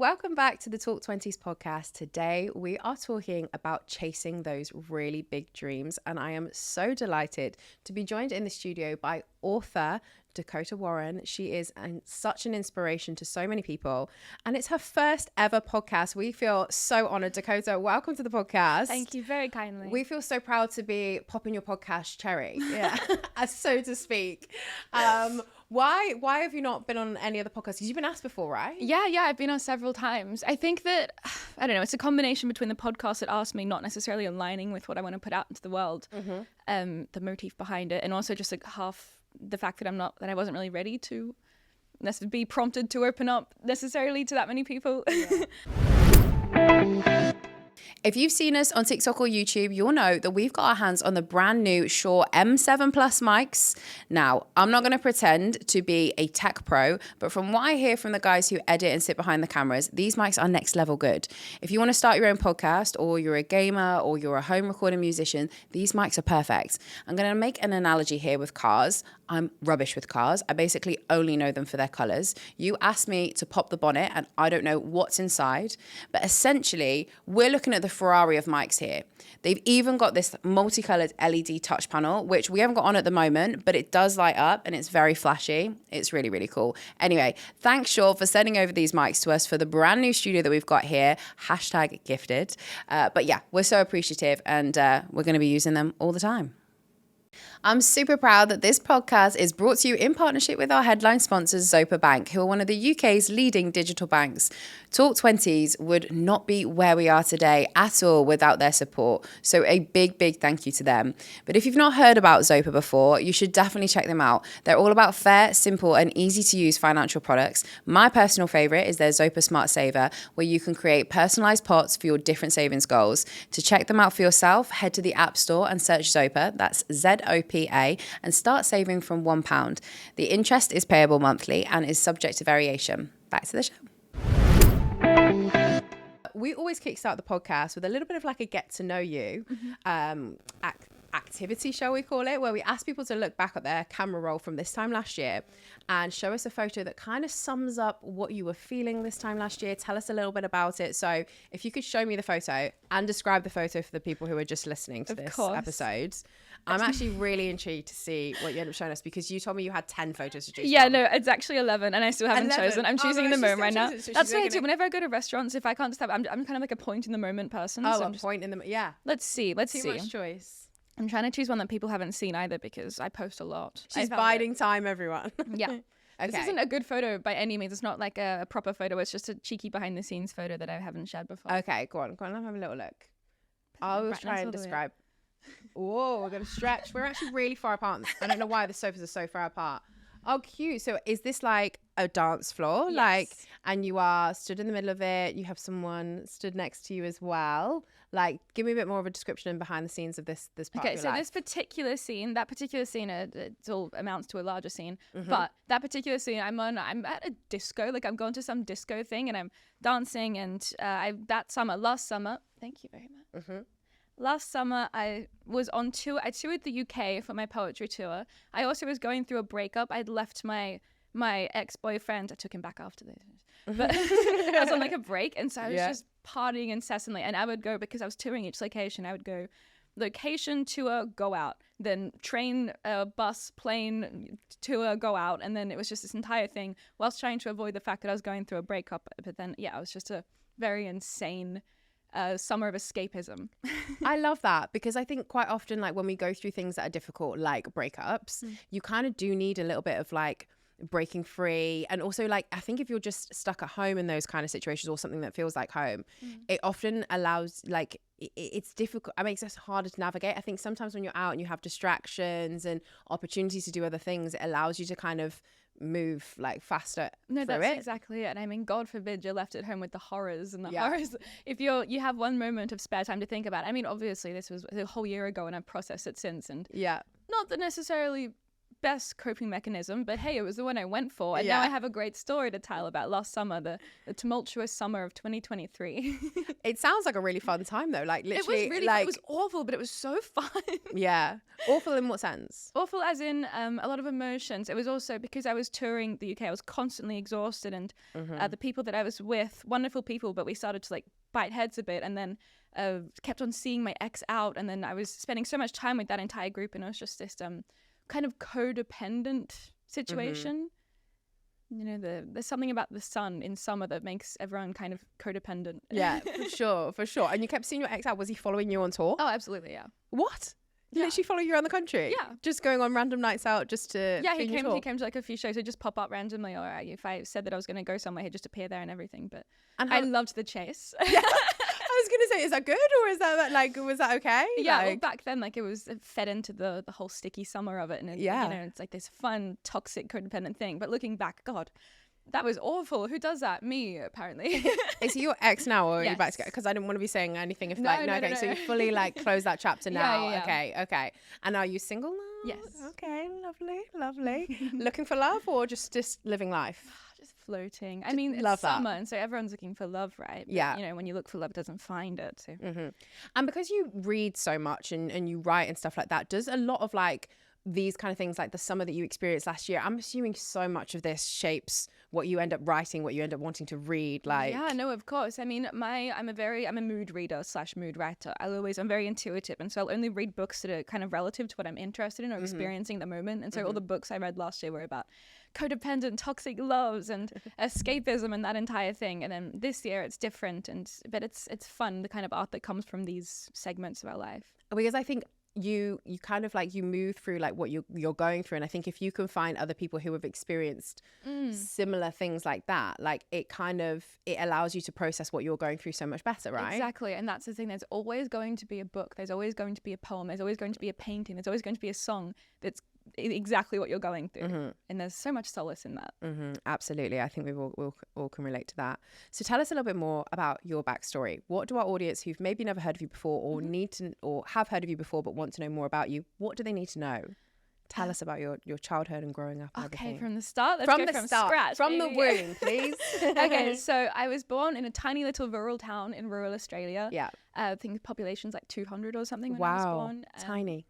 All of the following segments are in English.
Welcome back to the Talk Twenties Podcast. Today we are talking about chasing those really big dreams, and I am so delighted to be joined in the studio by author Dakota Warren. She is such an inspiration to so many people, and it's her first ever podcast. We feel so honored. Dakota, welcome to the podcast. Thank you very kindly. We feel so proud to be popping your podcast cherry, so to speak. Why have you not been on any other podcasts? Because you've been asked before, right? Yeah, I've been on several times. I think that, I don't know, it's a combination between the podcasts that asked me not necessarily aligning with what I want to put out into the world, the motif behind it, and also just like half the fact that I wasn't really ready to be prompted to open up necessarily to that many people. Yeah. If you've seen us on TikTok or YouTube, you'll know that we've got our hands on the brand new Shure M7 Plus mics. Now, I'm not going to pretend to be a tech pro, but from what I hear from the guys who edit and sit behind the cameras, these mics are next level good. If you want to start your own podcast, or you're a gamer, or you're a home recording musician, these mics are perfect. I'm going to make an analogy here with cars. I'm rubbish with cars. I basically only know them for their colors. You asked me to pop the bonnet and I don't know what's inside, but essentially we're looking at the Ferrari of mics here. They've even got this multicolored LED touch panel, which we haven't got on at the moment, but it does light up and it's very flashy. It's really, really cool. Anyway, thanks Shure for sending over these mics to us for the brand new studio that we've got here. #gifted. But yeah, we're so appreciative, and we're going to be using them all the time. I'm super proud that this podcast is brought to you in partnership with our headline sponsors, Zopa Bank, who are one of the UK's leading digital banks. Talk 20s would not be where we are today at all without their support. So a big, big thank you to them. But if you've not heard about Zopa before, you should definitely check them out. They're all about fair, simple, and easy to use financial products. My personal favorite is their Zopa Smart Saver, where you can create personalized pots for your different savings goals. To check them out for yourself, head to the App Store and search Zopa. That's ZOPA, and start saving from £1. The interest is payable monthly and is subject to variation. Back to the show. We always kickstart the podcast with a little bit of like a get to know you activity, shall we call it, where we ask people to look back at their camera roll from this time last year and show us a photo that kind of sums up what you were feeling this time last year. Tell us a little bit about it. So if you could show me the photo and describe the photo for the people who are just listening to this episode. I'm actually really intrigued to see what you end up showing us, because you told me you had 10 photos to choose from. No, it's actually 11 and I still haven't chosen. I'm choosing in the moment right now. That's what I do whenever I go to restaurants. If I can't decide, I'm kind of like a point in the moment person. Oh, so a point in the yeah. Let's see. Too much choice. I'm trying to choose one that people haven't seen either, because I post a lot. She's biding time, everyone. Yeah. Okay. This isn't a good photo by any means. It's not like a proper photo. It's just a cheeky behind the scenes photo that I haven't shared before. Okay, go on, have a little look. I'll try and describe. Whoa, we're going to stretch. We're actually really far apart. I don't know why the sofas are so far apart. Oh, cute. So is this like a dance floor? Yes. And you are stood in the middle of it. You have someone stood next to you as well. Like, give me a bit more of a description and behind the scenes of this part of your life. So this particular scene, it all amounts to a larger scene. But that particular scene, I'm at a disco. Like, I'm going to some disco thing and I'm dancing. And last summer, thank you very much. Last summer, I was on tour. I toured the UK for my poetry tour. I also was going through a breakup. I'd left my ex-boyfriend. I took him back after this. But I was on like a break. And so I was just partying incessantly. And I would go, because I was touring each location, I would go location, tour, go out. Then train, bus, plane, tour, go out. And then it was just this entire thing whilst trying to avoid the fact that I was going through a breakup. But then, I was just a very insane summer of escapism. I love that, because I think quite often, like when we go through things that are difficult, like breakups, you kind of do need a little bit of like breaking free. And also, like, I think if you're just stuck at home in those kind of situations, or something that feels like home, it often allows, like, it's difficult. It makes it harder to navigate. I think sometimes when you're out and you have distractions and opportunities to do other things, it allows you to kind of move like faster. No, that's exactly it. And I mean, God forbid you're left at home with the horrors and the horrors. If you have one moment of spare time to think about it. I mean, obviously this was a whole year ago and I've processed it since, and not the necessarily best coping mechanism, but hey, it was the one I went for. And Yeah. now I have a great story to tell about last summer, the tumultuous summer of 2023. It sounds like a really fun time though. Like It was literally, really like it was awful, but it was so fun. yeah, awful in what sense? Awful as in a lot of emotions. It was also because I was touring the UK, I was constantly exhausted, and the people that I was with, wonderful people, but we started to like bite heads a bit, and then kept on seeing my ex out, and then I was spending so much time with that entire group, and it was just this kind of codependent situation. You know, there's something about the sun in summer that makes everyone kind of codependent. Yeah, for sure. And you kept seeing your ex out. Was he following you on tour? Oh, absolutely, yeah. What? He Yeah. literally follow you around the country? Yeah. Just going on random nights out just to Yeah, be he in your came. tour? He came to like a few shows. He'd just pop up randomly, or if I said that I was going to go somewhere, he'd just appear there and everything. But And I how- loved the chase. I was gonna say, is that good or is that like was that okay? Yeah, well, Like, back then, like it was fed into the whole sticky summer of it, and Yeah. you know, it's like this fun, toxic, codependent thing. But looking back, God, that was awful. Who does that? Me, apparently. is he your ex now or are you back Yes. together? Because I didn't want to be saying anything if No, like no, okay, no, so no. you fully like closed that chapter Yeah, now. yeah. Okay. And are you single now? Yes. Okay, lovely. Looking for love or just living life? Just floating. I mean, it's love that. summer, and so everyone's looking for love, right? But, Yeah. you know, when you look for love, it doesn't find it. So. And because you read so much and you write and stuff like that, does a lot of like these kind of things like the summer that you experienced last year, I'm assuming so much of this shapes what you end up writing, what you end up wanting to read, like Yeah, no, of course. I mean, I'm a mood reader / mood writer. I'm very intuitive, and so I'll only read books that are kind of relative to what I'm interested in or experiencing at the moment. And so all the books I read last year were about codependent, toxic loves and escapism and that entire thing. And then this year it's different, but it's fun, the kind of art that comes from these segments of our life. because I think you kind of like you move through like what you're going through, and I think if you can find other people who have experienced similar things like that, like it allows you to process what you're going through so much better, right? Exactly. And that's the thing, there's always going to be a book, there's always going to be a poem, there's always going to be a painting, there's always going to be a song that's exactly what you're going through. And there's so much solace in that. Absolutely. I think we all can relate to that. So tell us a little bit more about your backstory. What do our audience who've maybe never heard of you before or need to, or have heard of you before but want to know more about you, what do they need to know? Tell us about your childhood and growing up and Okay, everything. from the start. Let's From go the from start, scratch. from the baby. womb, please. Okay, so I was born in a tiny little rural town in rural Australia. Yeah. I think the population's like 200 or something when I was Wow. born. Tiny.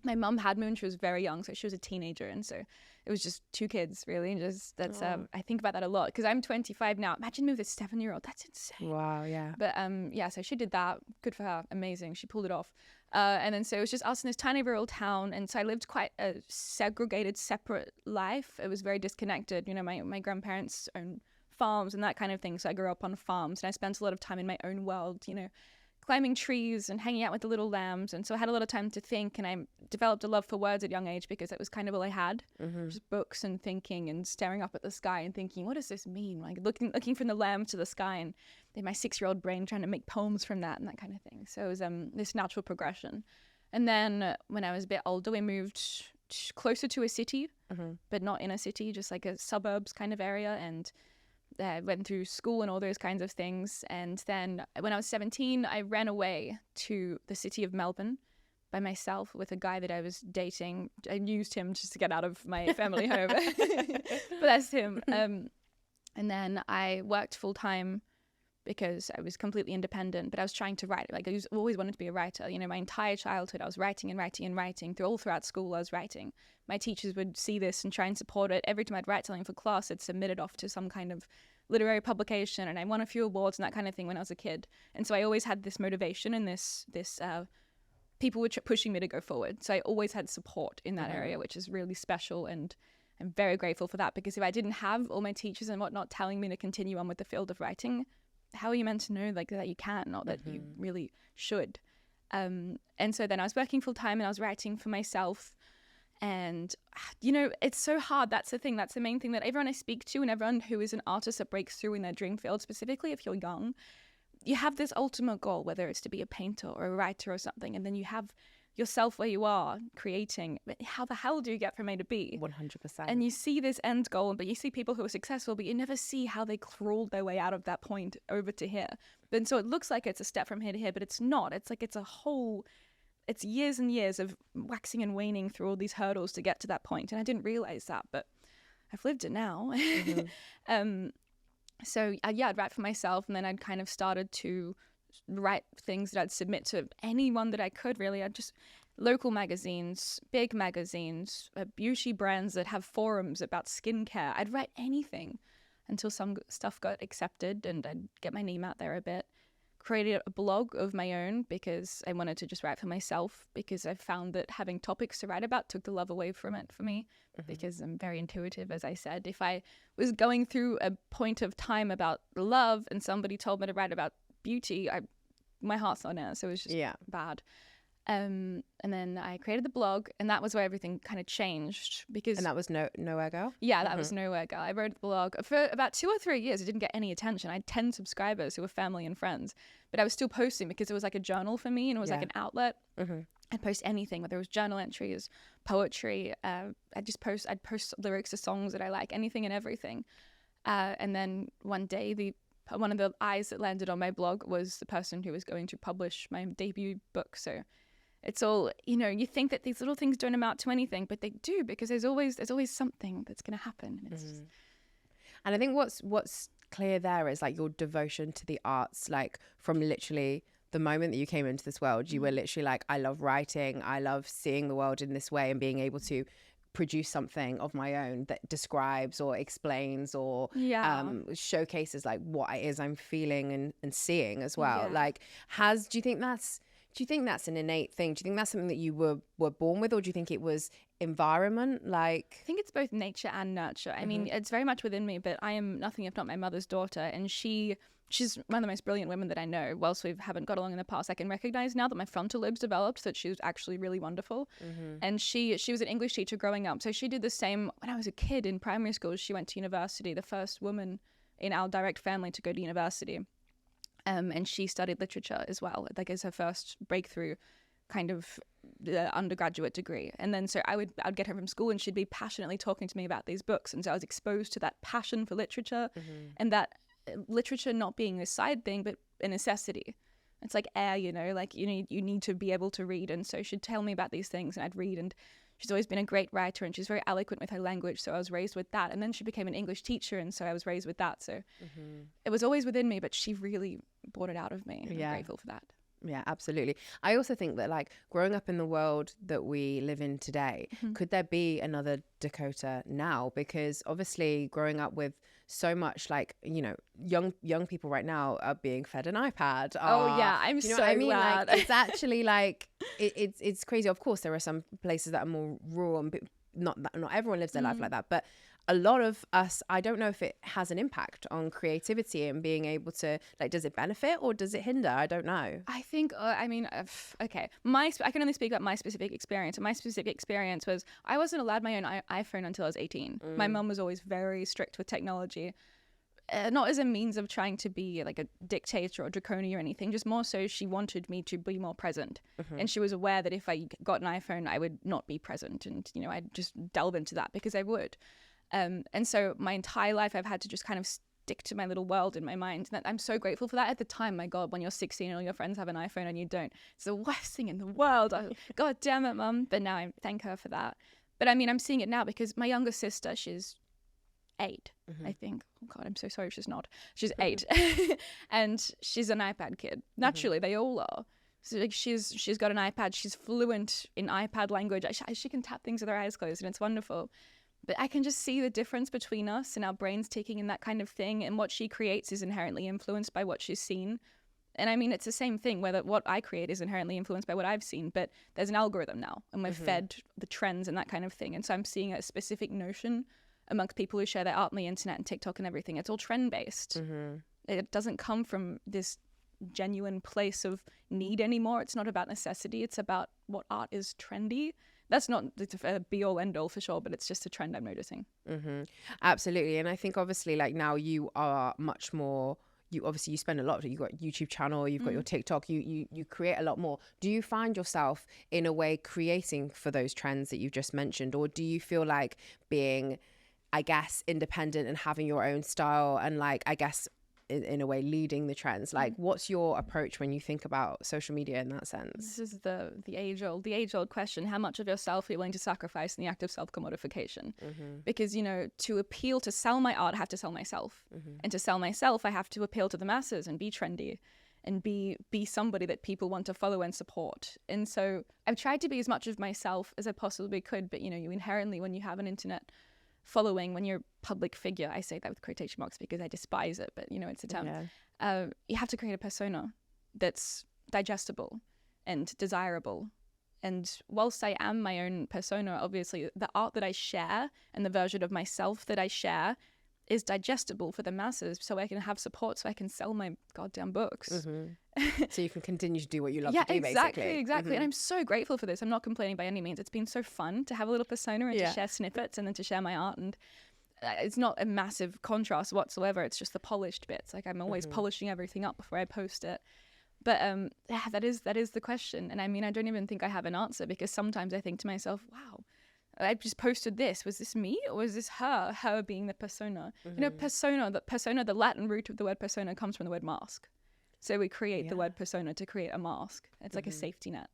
My mum had me when she was very young, so she was a teenager, and so it was just two kids, really. And just that's I think about that a lot because I'm 25 now. Imagine me with a 7-year-old. That's insane. Wow. Yeah. But yeah, so she did that. Good for her. Amazing. She pulled it off. And then so it was just us in this tiny rural town, and so I lived quite a segregated, separate life. It was very disconnected. You know, my grandparents own farms and that kind of thing, so I grew up on farms, and I spent a lot of time in my own world. You know, climbing trees and hanging out with the little lambs, and so I had a lot of time to think, and I developed a love for words at a young age because it was kind of all I had, just books and thinking and staring up at the sky and thinking, what does this mean? Like looking from the lamb to the sky, and in my 6-year-old brain trying to make poems from that and that kind of thing. So it was this natural progression. And then when I was a bit older, we moved closer to a city, but not in a city, just like a suburbs kind of area, and went through school and all those kinds of things. And then when I was 17, I ran away to the city of Melbourne by myself with a guy that I was dating. I used him just to get out of my family home. But that's him. And then I worked full time because I was completely independent, but I was trying to write. Like I always wanted to be a writer. You know, my entire childhood, I was writing and writing and writing. Throughout school, I was writing. My teachers would see this and try and support it. Every time I'd write something for class, I'd submit it off to some kind of literary publication, and I won a few awards and that kind of thing when I was a kid. And so I always had this motivation and this people were pushing me to go forward. So I always had support in that area, which is really special, and I'm very grateful for that, because if I didn't have all my teachers and whatnot telling me to continue on with the field of writing, how are you meant to know like that you can, not that you really should? And so then I was working full time and I was writing for myself. And, you know, it's so hard. That's the thing. That's the main thing that everyone I speak to, and everyone who is an artist that breaks through in their dream field, specifically if you're young, you have this ultimate goal, whether it's to be a painter or a writer or something. And then you have yourself where you are creating. But how the hell do you get from A to B? 100%. And you see this end goal, but you see people who are successful, but you never see how they crawled their way out of that point over to here. And so it looks like it's a step from here to here, but it's not. It's like it's it's years and years of waxing and waning through all these hurdles to get to that point. And I didn't realize that, but I've lived it now. So I'd write for myself, and then I'd kind of started to write things that I'd submit to anyone that I could, really. I'd just local magazines, big magazines, beauty brands that have forums about skincare. I'd write anything until some stuff got accepted and I'd get my name out there a bit. Created a blog of my own because I wanted to just write for myself, because I found that having topics to write about took the love away from it for me, because I'm very intuitive, as I said. If I was going through a point of time about love and somebody told me to write about beauty, my heart's not in it, so it was just bad. And then I created the blog, and that was where everything kind of changed. And that was Nowhere Girl? Yeah, that was Nowhere Girl. I wrote the blog for about 2 or 3 years. It didn't get any attention. I had 10 subscribers who were family and friends, but I was still posting because it was like a journal for me, and it was like an outlet. I'd post anything, whether it was journal entries, poetry. I'd post lyrics to songs that I like, anything and everything. And then one day, one of the eyes that landed on my blog was the person who was going to publish my debut book. So it's all, you think that these little things don't amount to anything, but they do, because there's always something that's going to happen. And it's just... And I think what's clear there is like your devotion to the arts, like from literally the moment that you came into this world, you were literally like, I love writing, I love seeing the world in this way and being able to produce something of my own that describes or explains or showcases like what it is I'm feeling and seeing as well. Like, do you think that's an innate thing? Do you think that's something that you were born with, or do you think it was environment? Like, I think it's both nature and nurture. I mean, it's very much within me, but I am nothing if not my mother's daughter, and she's one of the most brilliant women that I know. Whilst we haven't got along in the past, I can recognize now that my frontal lobe's developed that she was actually really wonderful. And she was an English teacher growing up, so she did the same when I was a kid in primary school. She went to university, the first woman in our direct family to go to university. And she studied literature as well, like as her first breakthrough kind of undergraduate degree. And then so I'd get her from school, and she'd be passionately talking to me about these books. And so I was exposed to that passion for literature, and that literature not being a side thing, but a necessity. It's like air, like you need to be able to read. And so she'd tell me about these things, and I'd read. And she's always been a great writer, and she's very eloquent with her language, so I was raised with that. And then she became an English teacher, and so I was raised with that. So it was always within me, but she really brought it out of me. I'm grateful for that. Yeah, absolutely. I also think that like growing up in the world that we live in today, could there be another Dakota now? Because obviously growing up with so much like, young people right now are being fed an iPad. I'm so glad. Like, it's actually like, it's crazy. Of course, there are some places that are more rural, and not everyone lives their life like that, but a lot of us, I don't know if it has an impact on creativity and being able to, like, does it benefit or does it hinder? I don't know. I think, okay. I can only speak about my specific experience. And my specific experience was I wasn't allowed my own iPhone until I was 18. My mum was always very strict with technology. Not as a means of trying to be like a dictator or draconian or anything, just more so she wanted me to be more present. And she was aware that if I got an iPhone, I would not be present. And, I'd just delve into that because I would. And so my entire life I've had to just kind of stick to my little world in my mind. And I'm so grateful for that. At the time, my God, when you're 16 and all your friends have an iPhone and you don't, it's the worst thing in the world. God damn it, Mum. But now I thank her for that. But I mean, I'm seeing it now because my younger sister, she's 8, I think. Oh God, I'm so sorry she's not. She's 8. And she's an iPad kid. Naturally, they all are. So like she's got an iPad. She's fluent in iPad language. She can tap things with her eyes closed, and it's wonderful. But I can just see the difference between us and our brains ticking and that kind of thing. And what she creates is inherently influenced by what she's seen. And I mean, it's the same thing, whether what I create is inherently influenced by what I've seen, but there's an algorithm now, and we're fed the trends and that kind of thing. And so I'm seeing a specific notion amongst people who share their art on the internet and TikTok and everything. It's all trend-based. It doesn't come from this genuine place of need anymore. It's not about necessity. It's about what art is trendy. That's not a be-all, end-all for sure, but it's just a trend I'm noticing. Absolutely. And I think obviously like now you are much more, you spend a lot, you've got YouTube channel, you've got your TikTok, you create a lot more. Do you find yourself in a way creating for those trends that you've just mentioned? Or do you feel like being, I guess, independent and having your own style and like, I guess, in a way leading the trends. Like, what's your approach when you think about social media in that sense? This is the age old question: how much of yourself are you willing to sacrifice in the act of self-commodification? Because, you know, to sell my art, I have to sell myself, and to sell myself, I have to appeal to the masses and be trendy, and be somebody that people want to follow and support. And so I've tried to be as much of myself as I possibly could. But, you know, you inherently, when you have an internet following, when you're a public figure, I say that with quotation marks because I despise it, but, you know, it's a term. You have to create a persona that's digestible and desirable. And whilst I am my own persona, obviously the art that I share and the version of myself that I share is digestible for the masses, so I can have support, so I can sell my goddamn books. So you can continue to do what you love to do, exactly, basically. Exactly. And I'm so grateful for this. I'm not complaining by any means. It's been so fun to have a little persona and to share snippets and then to share my art. And it's not a massive contrast whatsoever. It's just the polished bits. Like, I'm always polishing everything up before I post it. But that is the question. And I mean, I don't even think I have an answer, because sometimes I think to myself, wow, I just posted this. Was this me, or was this her? Her being the persona. You know, persona, the Latin root of the word persona comes from the word mask. So we create the word persona to create a mask. It's like a safety net.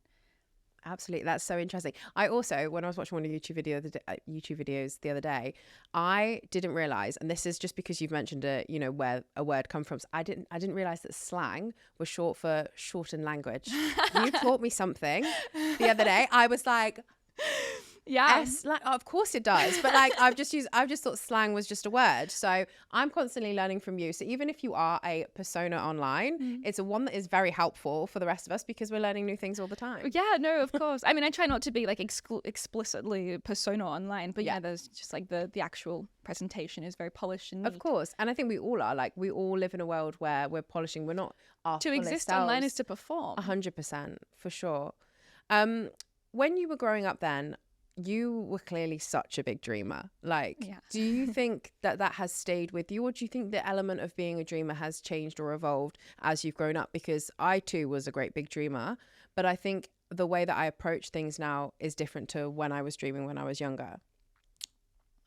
Absolutely. That's so interesting. I also, when I was watching one of your YouTube videos the other day, I didn't realize, and this is just because you've mentioned it, you know, where a word comes from. So I didn't realize that slang was short for shortened language. You taught me something the other day. I was like, yeah, of course it does. But like, I've just thought slang was just a word. So I'm constantly learning from you. So even if you are a persona online, it's a one that is very helpful for the rest of us, because we're learning new things all the time. Yeah, no, of course. I mean, I try not to be like explicitly persona online, but yeah, there's just like the actual presentation is very polished and neat. Of course. And I think we all are. Like, we all live in a world where we're polishing. We're not our to fullest exist selves. online is to perform. 100%, for sure. When you were growing up then, you were clearly such a big dreamer. Like, do you think that has stayed with you, or do you think the element of being a dreamer has changed or evolved as you've grown up? Because I too was a great big dreamer, but I think the way that I approach things now is different to when I was dreaming when I was younger.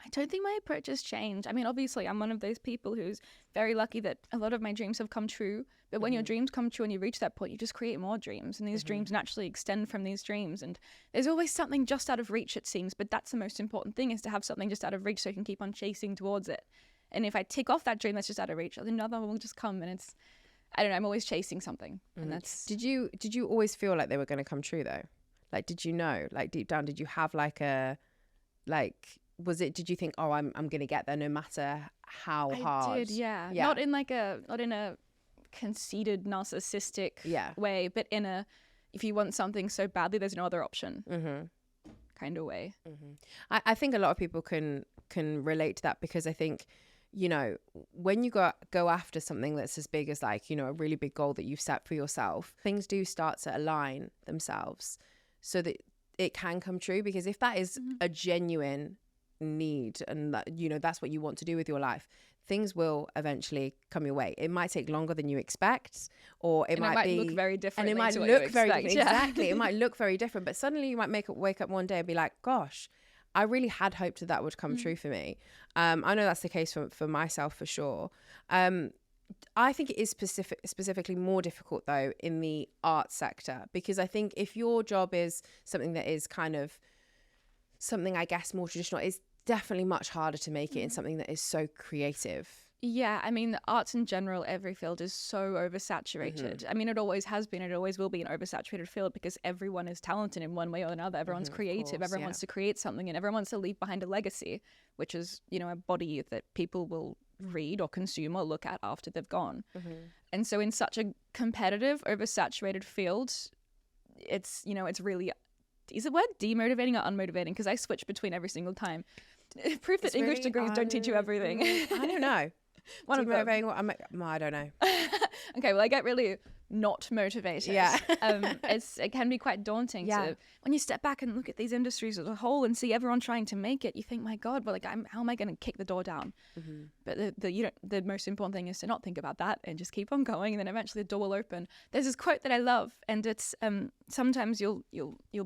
I don't think my approach has changed. I mean, obviously, I'm one of those people who's very lucky that a lot of my dreams have come true. But when your dreams come true and you reach that point, you just create more dreams. And these dreams naturally extend from these dreams. And there's always something just out of reach, it seems. But that's the most important thing, is to have something just out of reach so you can keep on chasing towards it. And if I tick off that dream that's just out of reach, another one will just come. And it's, I don't know, I'm always chasing something. And that's... Did you always feel like they were going to come true, though? Like, did you know? Like, deep down, did you have like a... like... did you think, oh, I'm going to get there no matter how hard? I did, yeah. Not in a conceited, narcissistic way, but in a, if you want something so badly, there's no other option kind of way. I think a lot of people can relate to that, because I think, you know, when you go after something that's as big as, like, you know, a really big goal that you've set for yourself, things do start to align themselves so that it can come true. Because if that is a genuine need, and that, you know, that's what you want to do with your life, things will eventually come your way. It might take longer than you expect, or it might look very different. And it might look very different. Exactly. It might look very different, but suddenly you might wake up one day and be like, gosh, I really had hoped that would come true for me. I know that's the case for myself, for sure. I think it is specifically more difficult, though, in the art sector, because I think if your job is something that is kind of something, I guess, more traditional, it's definitely much harder to make it in something that is so creative. Yeah, I mean, the arts in general, every field is so oversaturated. I mean, it always has been, it always will be an oversaturated field, because everyone is talented in one way or another. Everyone's creative, course, everyone wants to create something, and everyone wants to leave behind a legacy, which is, you know, a body that people will read or consume or look at after they've gone. And so in such a competitive, oversaturated field, it's, you know, it's really... Is the word demotivating or unmotivating? Because I switch between every single time. Proof that English degrees don't teach you everything. I don't know. I don't know. Okay, well, I get really not motivated. Yeah. It can be quite daunting. Yeah. To, when you step back and look at these industries as a whole and see everyone trying to make it, you think, my God, well, like, how am I going to kick the door down? But the most important thing is to not think about that and just keep on going, and then eventually the door will open. There's this quote that I love, and it's sometimes you'll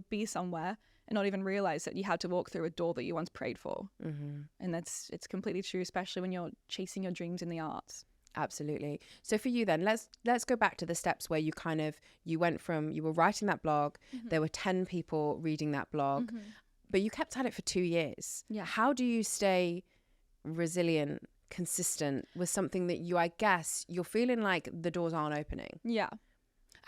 be somewhere and not even realize that you had to walk through a door that you once prayed for. And it's completely true, especially when you're chasing your dreams in the arts. Absolutely. So for you then, let's go back to the steps where you went from, you were writing that blog, there were 10 people reading that blog, but you kept at it for 2 years. Yeah. How do you stay resilient, consistent with something that I guess you're feeling like the doors aren't opening? Yeah.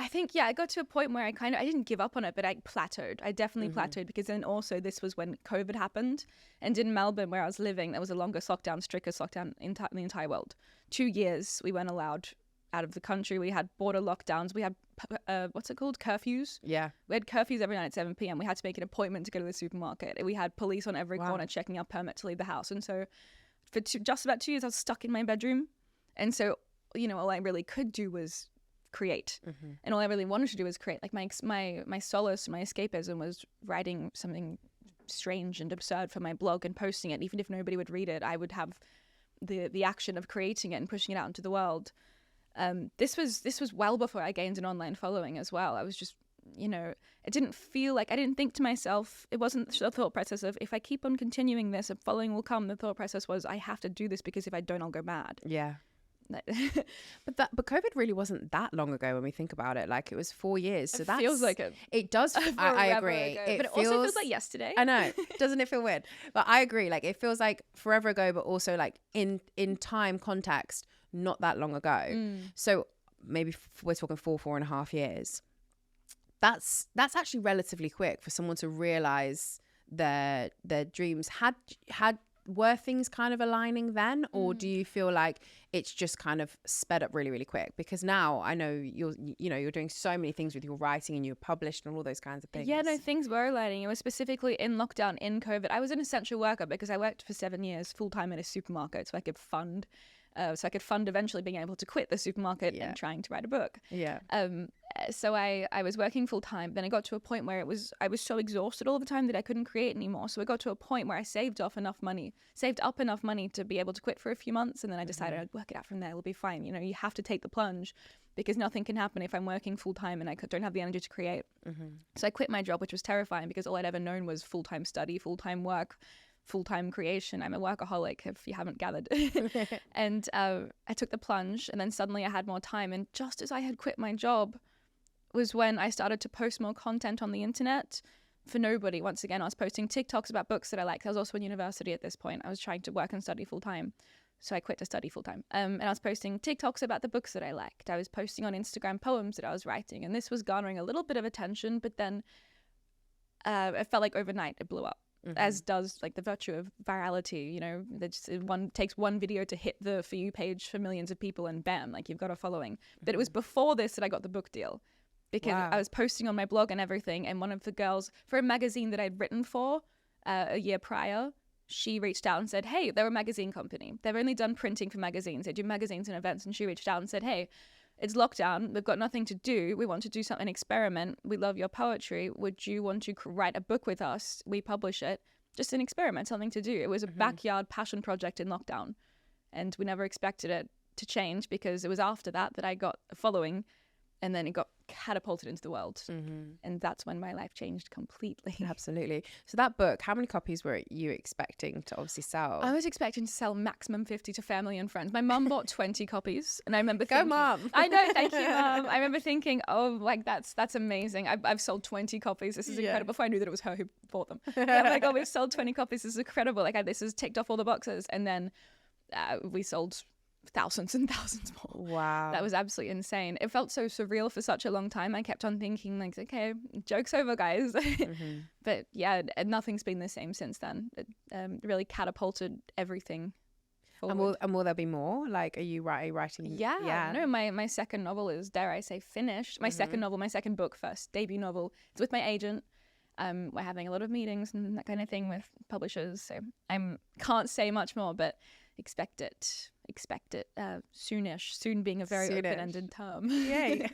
I think, I got to a point where I didn't give up on it, but I plateaued. I definitely plateaued, because then also this was when COVID happened. And in Melbourne, where I was living, there was the longest lockdown, strictest lockdown in the entire world. 2 years we weren't allowed out of the country. We had border lockdowns. We had, what's it called? Curfews. Yeah. We had curfews every night at 7 p.m. We had to make an appointment to go to the supermarket. We had police on every corner checking our permit to leave the house. And so for just about 2 years, I was stuck in my bedroom. And so, all I really could do was create, and all I really wanted to do was create. Like my solace, my escapism was writing something strange and absurd for my blog and posting it. Even if nobody would read it, I would have the action of creating it and pushing it out into the world. This was well before I gained an online following as well. I was just, it didn't feel like, I didn't think to myself, it wasn't the thought process of, if I keep on continuing this, a following will come. The thought process was, I have to do this, because if I don't, I'll go mad. Yeah. But COVID really wasn't that long ago when we think about it. Like, it was 4 years. So that feels like it does. I agree. But it also feels like yesterday. I know. Doesn't it feel weird? But I agree. Like, it feels like forever ago, but also like in time context, not that long ago. So maybe we're talking 4.5 years. That's actually relatively quick for someone to realize their dreams. Were things kind of aligning then, or do you feel like it's just kind of sped up really, really quick? Because now I know you're doing so many things with your writing, and you're published and all those kinds of things. Yeah, no, things were aligning. It was specifically in lockdown, in COVID. I was an essential worker because I worked for 7 years full time at a supermarket, so I could fund eventually being able to quit the supermarket and trying to write a book. Yeah. So I was working full time. Then I got to a point where I was so exhausted all the time that I couldn't create anymore. So I got to a point where I saved up enough money to be able to quit for a few months. And then I decided I'd work it out from there. It'll be fine. You have to take the plunge, because nothing can happen if I'm working full time and I don't have the energy to create. So I quit my job, which was terrifying, because all I'd ever known was full-time study, full-time work, full-time creation. I'm a workaholic, if you haven't gathered. And I took the plunge, and then suddenly I had more time. And just as I had quit my job was when I started to post more content on the internet for nobody. Once again, I was posting TikToks about books that I liked. I was also in university at this point. I was trying to work and study full-time. So I quit to study full-time. And I was posting TikToks about the books that I liked. I was posting on Instagram poems that I was writing. And this was garnering a little bit of attention, but then it felt like overnight it blew up. As does like the virtue of virality, takes one video to hit the For You page for millions of people, and bam, like you've got a following. But it was before this that I got the book deal, because I was posting on my blog and everything, and one of the girls for a magazine that I'd written for a year prior, she reached out and said, hey, they're a magazine company. They've only done printing for magazines. They do magazines and events. And she reached out and said, hey, it's lockdown. We've got nothing to do. We want to do something, experiment. We love your poetry. Would you want to write a book with us? We publish it. Just an experiment, something to do. It was a backyard passion project in lockdown. And we never expected it to change, because it was after that I got a following, and then it got catapulted into the world. And that's when my life changed completely. Absolutely. So that book, how many copies were you expecting to obviously sell? I was expecting to sell maximum 50 to family and friends. My mum bought 20 copies, and I remember thinking, go mum. I know, thank you, mum. I remember thinking, oh, like that's amazing. I've sold 20 copies. This is incredible. Before I knew that it was her who bought them. I'm like, oh, we've sold 20 copies. This is incredible. Like, this has ticked off all the boxes. And then we sold thousands and thousands more. Wow. That was absolutely insane. It felt so surreal for such a long time. I kept on thinking, like, okay, joke's over, guys. But yeah, nothing's been the same since then. It really catapulted everything forward. And will there be more? Like, are you writing? Yeah. No, my second novel is, dare I say, finished. My second novel, my second book, first debut novel. It's with my agent. We're having a lot of meetings and that kind of thing with publishers. So I can't say much more, but expect it soonish. Soon being a very open-ended term. Yay.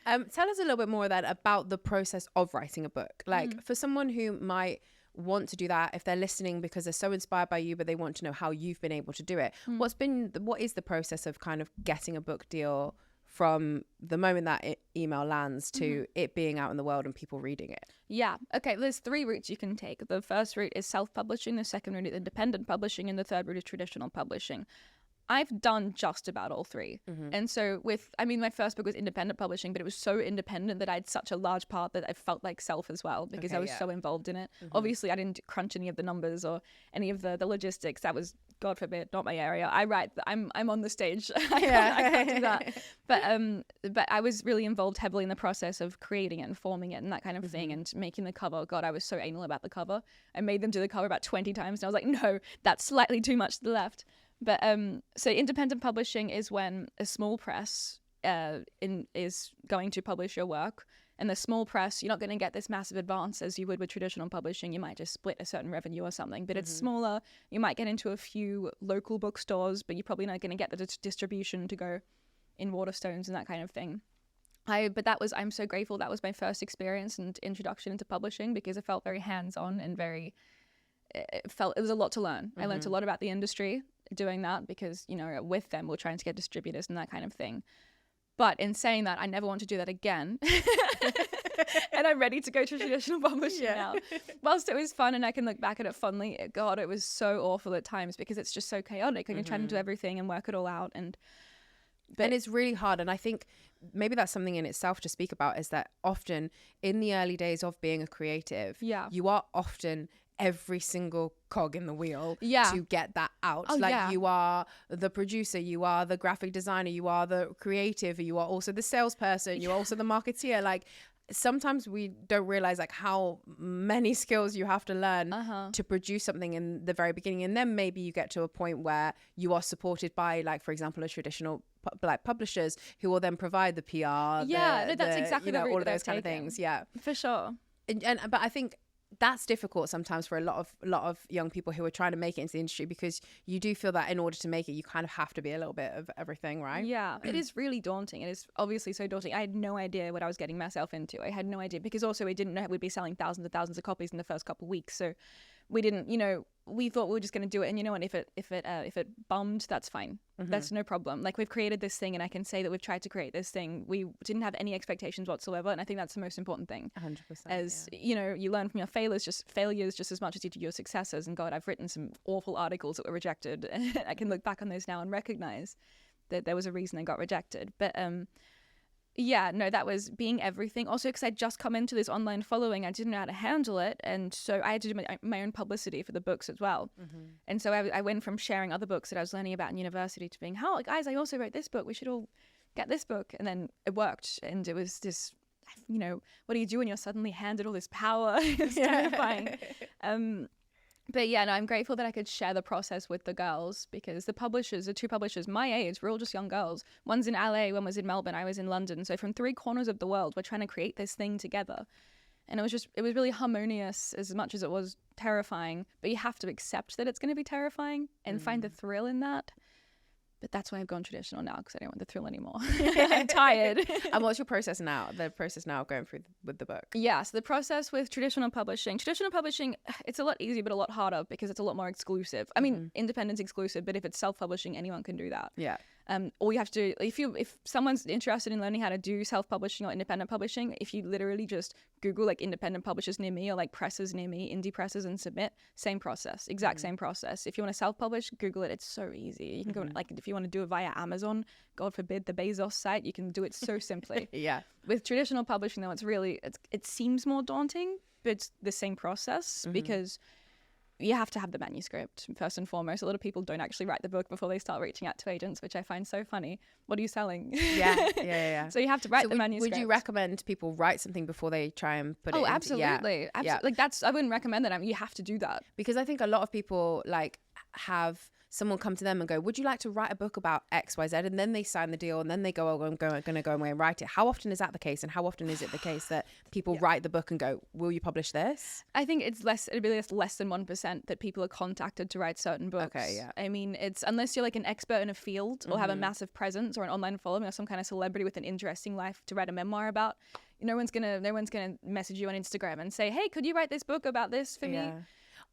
Tell us a little bit more then about the process of writing a book. Like, for someone who might want to do that, if they're listening because they're so inspired by you, but they want to know how you've been able to do it, what is the process of kind of getting a book deal from the moment that email lands to it being out in the world and people reading it? Yeah. Okay. There's 3 routes you can take. The first route is self-publishing. The second route is independent publishing. And the third route is traditional publishing. I've done just about all three. And so my first book was independent publishing, but it was so independent that I had such a large part that I felt like self as well, because I was so involved in it. Obviously, I didn't crunch any of the numbers or any of the logistics. That was, God forbid, not my area. I write, I'm on the stage. I can't do that. But I was really involved heavily in the process of creating it and forming it and that kind of thing, and making the cover. God, I was so anal about the cover. I made them do the cover about 20 times, and I was like, no, that's slightly too much to the left. But so independent publishing is when a small press is going to publish your work. And the small press, you're not going to get this massive advance as you would with traditional publishing. You might just split a certain revenue or something, but it's smaller. You might get into a few local bookstores, but you're probably not going to get the distribution to go in Waterstones and that kind of thing. I'm so grateful. That was my first experience and introduction into publishing, because it felt very hands-on and it was a lot to learn. I learned a lot about the industry doing that, because, with them, we're trying to get distributors and that kind of thing. But in saying that, I never want to do that again. And I'm ready to go to traditional publishing now. Whilst it was fun and I can look back at it fondly, God, it was so awful at times, because it's just so chaotic and you're trying to do everything and work it all out. And it's really hard. And I think maybe that's something in itself to speak about, is that often in the early days of being a creative, you are often every single cog in the wheel to get that out. You are the producer, you are the graphic designer, you are the creative, you are also the salesperson, you're also the marketeer. Like, sometimes we don't realize like how many skills you have to learn to produce something in the very beginning. And then maybe you get to a point where you are supported by, like, for example, a traditional publishers who will then provide the PR. That's exactly the route all of that those I've kind taken. of things. Yeah, for sure. But I think that's difficult sometimes for a lot of young people who are trying to make it into the industry, because you do feel that in order to make it, you kind of have to be a little bit of everything, right? Yeah, it is really daunting. It is obviously so daunting. I had no idea what I was getting myself into. I had no idea, because also we didn't know we'd be selling thousands and thousands of copies in the first couple of weeks. So we didn't, we thought we were just going to do it, and if it bummed, that's fine. That's no problem. Like, we've created this thing, and I can say that we've tried to create this thing. We didn't have any expectations whatsoever, and I think that's the most important thing. 100%. As you learn from your failures just as much as you do your successes. And God, I've written some awful articles that were rejected, and I can look back on those now and recognize that there was a reason they got rejected. But that was being everything. Also, because I'd just come into this online following, I didn't know how to handle it. And so I had to do my own publicity for the books as well. And so I went from sharing other books that I was learning about in university to being, guys, I also wrote this book. We should all get this book. And then it worked. And it was this, what do you do when you're suddenly handed all this power? It's terrifying. But I'm grateful that I could share the process with the girls, because the two publishers my age, we're all just young girls. One's in LA, one was in Melbourne, I was in London. So from 3 corners of the world, we're trying to create this thing together. And it was really harmonious, as much as it was terrifying. But you have to accept that it's going to be terrifying and find the thrill in that. But that's why I've gone traditional now, because I don't want the thrill anymore. I'm tired. And what's your process now? The process now of going through with the book? Yeah, so the process with traditional publishing, it's a lot easier but a lot harder, because it's a lot more exclusive. I mean, independent's exclusive, but if it's self-publishing, anyone can do that. Yeah. All you have to do, if someone's interested in learning how to do self-publishing or independent publishing, if you literally just Google like independent publishers near me or like presses near me, indie presses, and submit, same process, exact same process. If you want to self-publish, Google it. It's so easy. You can go, like, if you want to do it via Amazon, God forbid, the Bezos site, you can do it so simply. Yeah. With traditional publishing, though, it seems more daunting, but it's the same process, because you have to have the manuscript first and foremost. A lot of people don't actually write the book before they start reaching out to agents, which I find so funny. What are you selling? Yeah. So you have to write the manuscript. Would you recommend people write something before they try and put it into? Absolutely. Yeah. Like, I wouldn't recommend that. You have to do that. Because I think a lot of people like have someone come to them and go, would you like to write a book about XYZ? And then they sign the deal, and then they go, oh, I'm going to go away and write it. How often is that the case? And how often is it the case that people write the book and go, will you publish this? I think it'd be less than 1% that people are contacted to write certain books. Okay, yeah. I mean, it's unless you're like an expert in a field or have a massive presence or an online following or some kind of celebrity with an interesting life to write a memoir about. No one's gonna message you on Instagram and say, hey, could you write this book about this for me?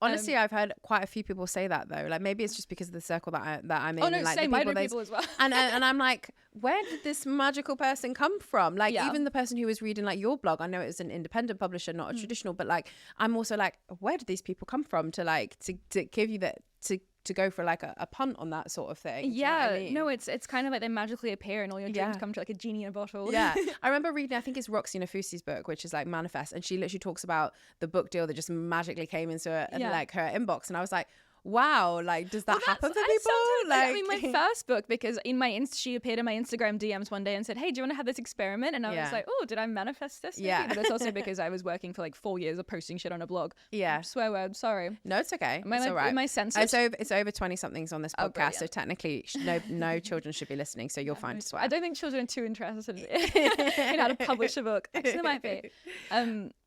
Honestly, I've heard quite a few people say that, though. Like, maybe it's just because of the circle that I'm in. Oh no, and, like, same. I know people as well. and I'm like, where did this magical person come from? Like, even the person who was reading like your blog, I know it was an independent publisher, not a traditional, but like, I'm also like, where did these people come from to give you that, to to go for like a punt on that sort of thing. Do you know Yeah, what I mean? no, it's kind of like they magically appear and all your dreams come true, like a genie in a bottle. Yeah. I remember reading, I think it's Roxy Nafusi's book, which is like Manifest, and she literally talks about the book deal that just magically came into like her inbox, and I was like, wow, like does that happen for people? Like, I mean, my first book, because she appeared in my Instagram DMs one day and said, hey, do you want to have this experiment? And I was like, oh, did I manifest this? Maybe? Yeah. But it's also because I was working for like 4 years of posting shit on a blog. Yeah. Swear word, sorry. No, it's okay. Am I, it's all right. Am I censored? It's over 20 somethings on this podcast, so technically no children should be listening, so you're fine to swear. I don't think children are too interested in how to publish a book. Actually, they might be.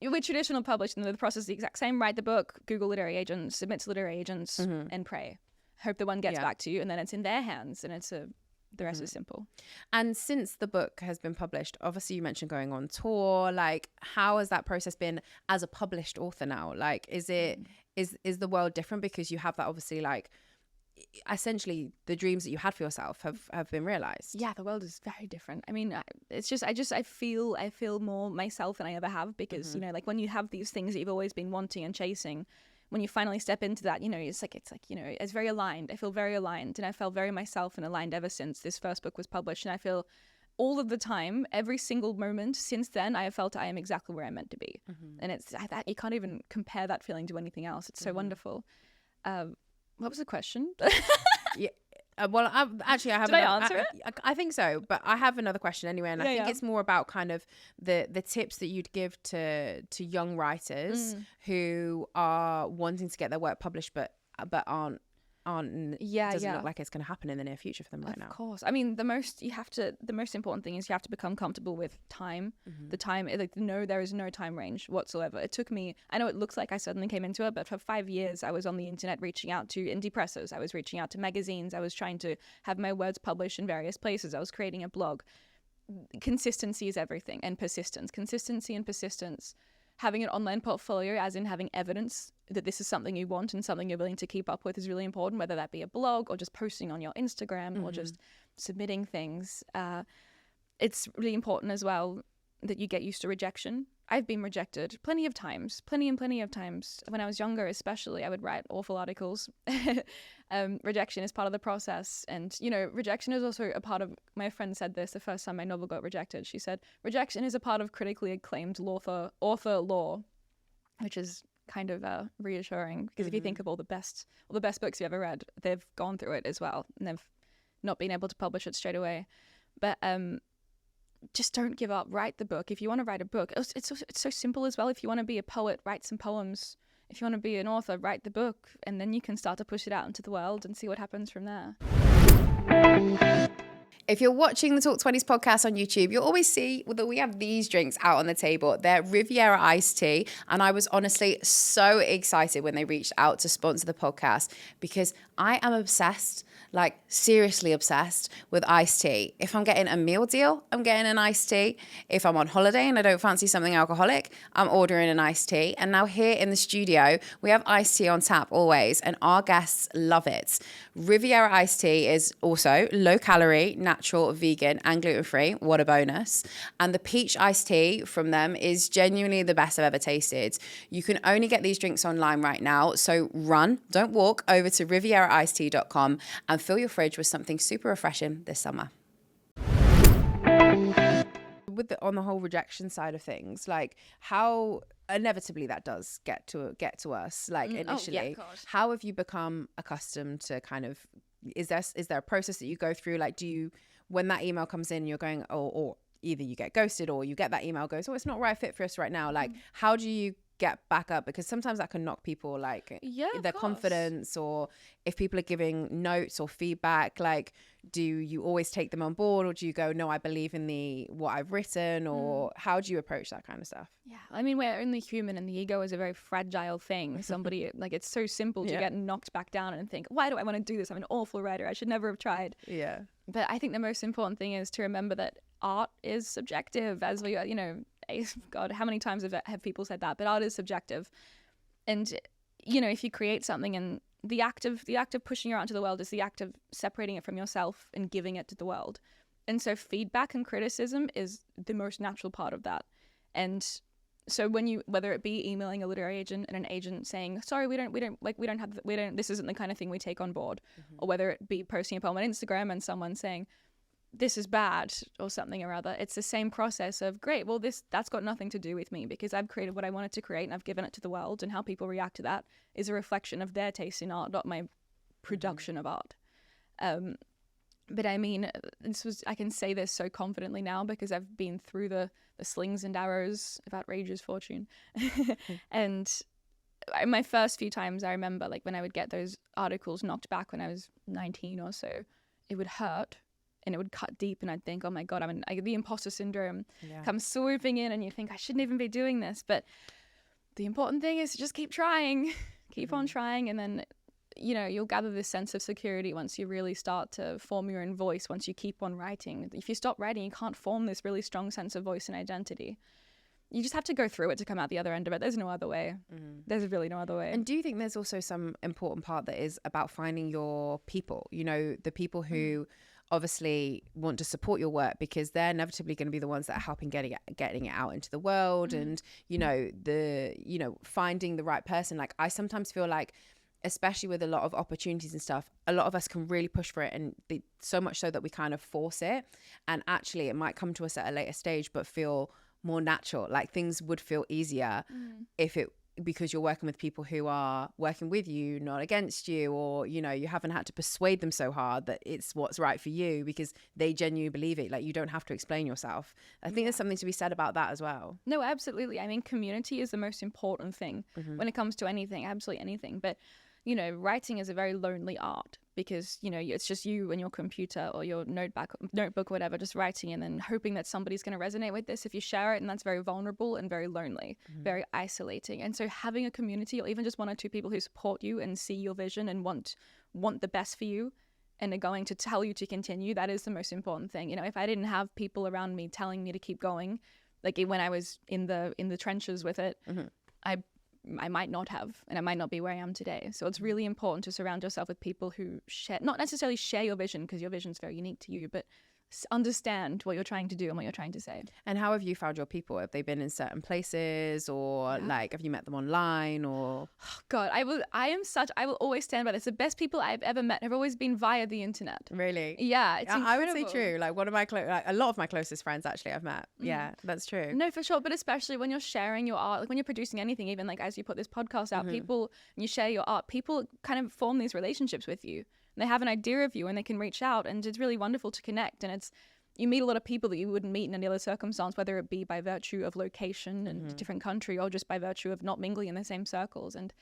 With traditional publishing, the process is the exact same. Write the book, Google literary agents, submit to literary agents, and pray. Hope the one gets back to you, and then it's in their hands, and the rest is simple. And since the book has been published, obviously you mentioned going on tour, like how has that process been as a published author now? Like is the world different because you have that, obviously, like essentially the dreams that you had for yourself have been realized? Yeah, the world is very different. I mean, it's just I feel more myself than I ever have, because you know, like when you have these things that you've always been wanting and chasing, when you finally step into that, you know, it's like you know, it's very aligned. I feel very aligned, and I felt very myself and aligned ever since this first book was published. And I feel all of the time, every single moment since then, I have felt I am exactly where I'm meant to be. And it's that you can't even compare that feeling to anything else. It's so wonderful. What was the question? Yeah. Well, I have. Did I answer it? I think so, but I have another question anyway, and I think it's more about kind of the tips that you'd give to young writers who are wanting to get their work published, but aren't doesn't look like it's going to happen in the near future for them right now. Of course. I mean, the most important thing is you have to become comfortable with time. The time, like, no, there is no time range whatsoever. It took me, I know it looks like I suddenly came into it, but for 5 years I was on the internet reaching out to indie presses. I was reaching out to magazines. I was trying to have my words published in various places. I was creating a blog. Consistency is everything, and persistence. Consistency and persistence. Having an online portfolio, as in having evidence that this is something you want and something you're willing to keep up with, is really important, whether that be a blog or just posting on your Instagram or just submitting things. It's really important as well that you get used to rejection. I've been rejected plenty of times. When I was younger, especially, I would write awful articles. Rejection is part of the process. And, you know, rejection is also a part of, my friend said this the first time my novel got rejected. She said, rejection is a part of critically acclaimed author lore, which is kind of reassuring, because if you think of all the best books you've ever read, they've gone through it as well, and they've not been able to publish it straight away. But just don't give up. Write the book. If you want to write a book, it's so simple as well. If you want to be a poet, write some poems. If you want to be an author, write the book, and then you can start to push it out into the world and see what happens from there. If you're watching the Talk Twenties podcast on YouTube, you'll always see that we have these drinks out on the table. They're Riviera iced tea, and I was honestly so excited when they reached out to sponsor the podcast, because I am obsessed, like seriously obsessed with iced tea. If I'm getting a meal deal, I'm getting an iced tea. If I'm on holiday and I don't fancy something alcoholic, I'm ordering an iced tea. And now here in the studio, we have iced tea on tap always, and our guests love it. Riviera iced tea is also low calorie, natural, vegan, and gluten-free. What a bonus. And the peach iced tea from them is genuinely the best I've ever tasted. You can only get these drinks online right now, so don't walk over to rivieraicedtea.com and fill your fridge with something super refreshing this summer. On the whole rejection side of things, like how inevitably that does get to us, like initially. How have you become accustomed to kind of, is there a process that you go through? Like, do you, when that email comes in, you're going, or either you get ghosted or you get that email goes, oh, it's not right fit for us right now. Like, how do you get back up? Because sometimes that can knock people, like their confidence, or if people are giving notes or feedback, like, do you always take them on board, or do you go, no, I believe in what I've written, or how do you approach that kind of stuff? Yeah, I mean, we're only human, and the ego is a very fragile thing. Somebody like, it's so simple to get knocked back down and think, why do I want to do this? I'm an awful writer. I should never have tried. Yeah. But I think the most important thing is to remember that art is subjective, as we, you know, God, how many times have people said that? But art is subjective. And, you know, if you create something, and the act of pushing it out into the world is the act of separating it from yourself and giving it to the world. And so feedback and criticism is the most natural part of that. And So when you, whether it be emailing a literary agent and an agent saying, sorry, this isn't the kind of thing we take on board, or whether it be posting a poem on Instagram and someone saying, this is bad or something or other, it's the same process of, great, well, that's got nothing to do with me because I've created what I wanted to create and I've given it to the world, and how people react to that is a reflection of their taste in art, not my production of art. But I mean, I can say this so confidently now because I've been through the slings and arrows of outrageous fortune. And my first few times, I remember, like, when I would get those articles knocked back when I was 19 or so, it would hurt and it would cut deep, and I'd think, oh my God, the imposter syndrome comes swooping in, and you think, I shouldn't even be doing this. But the important thing is to just keep trying, keep on trying, and then, you know, you'll gather this sense of security once you really start to form your own voice, once you keep on writing. If you stop writing, you can't form this really strong sense of voice and identity. You just have to go through it to come out the other end of it. There's no other way. There's really no other way. And do you think there's also some important part that is about finding your people, you know, the people who obviously want to support your work, because they're inevitably going to be the ones that are helping getting it out into the world, and, you know, finding the right person. Like, I sometimes feel like, especially with a lot of opportunities and stuff, a lot of us can really push for it, and so much so that we kind of force it, and actually it might come to us at a later stage but feel more natural. Like, things would feel easier because you're working with people who are working with you, not against you, or, you know, you haven't had to persuade them so hard that it's what's right for you because they genuinely believe it. Like, you don't have to explain yourself. I think there's something to be said about that as well. No, absolutely. I mean, community is the most important thing when it comes to anything, absolutely anything. But, you know, writing is a very lonely art because, you know, it's just you and your computer or your notebook or whatever, just writing and then hoping that somebody's going to resonate with this if you share it. And that's very vulnerable and very lonely, very isolating. And so having a community, or even just one or two people who support you and see your vision and want the best for you and are going to tell you to continue, that is the most important thing. You know, if I didn't have people around me telling me to keep going, like when I was in the trenches with it, I might not have, and I might not be where I am today. So it's really important to surround yourself with people who not necessarily share your vision, because your vision is very unique to you, but understand what you're trying to do and what you're trying to say. And how have you found your people? Have they been in certain places, or like, have you met them online, or? Oh, God, I will always stand by this. The best people I've ever met have always been via the internet. Really? Yeah, it's incredible. I would say true. Like, one of my a lot of my closest friends actually I've met. Yeah, that's true. No, for sure. But especially when you're sharing your art, like when you're producing anything, even like as you put this podcast out, people, and you share your art, people kind of form these relationships with you. They have an idea of you and they can reach out, and it's really wonderful to connect. And you meet a lot of people that you wouldn't meet in any other circumstance, whether it be by virtue of location and different country, or just by virtue of not mingling in the same circles. And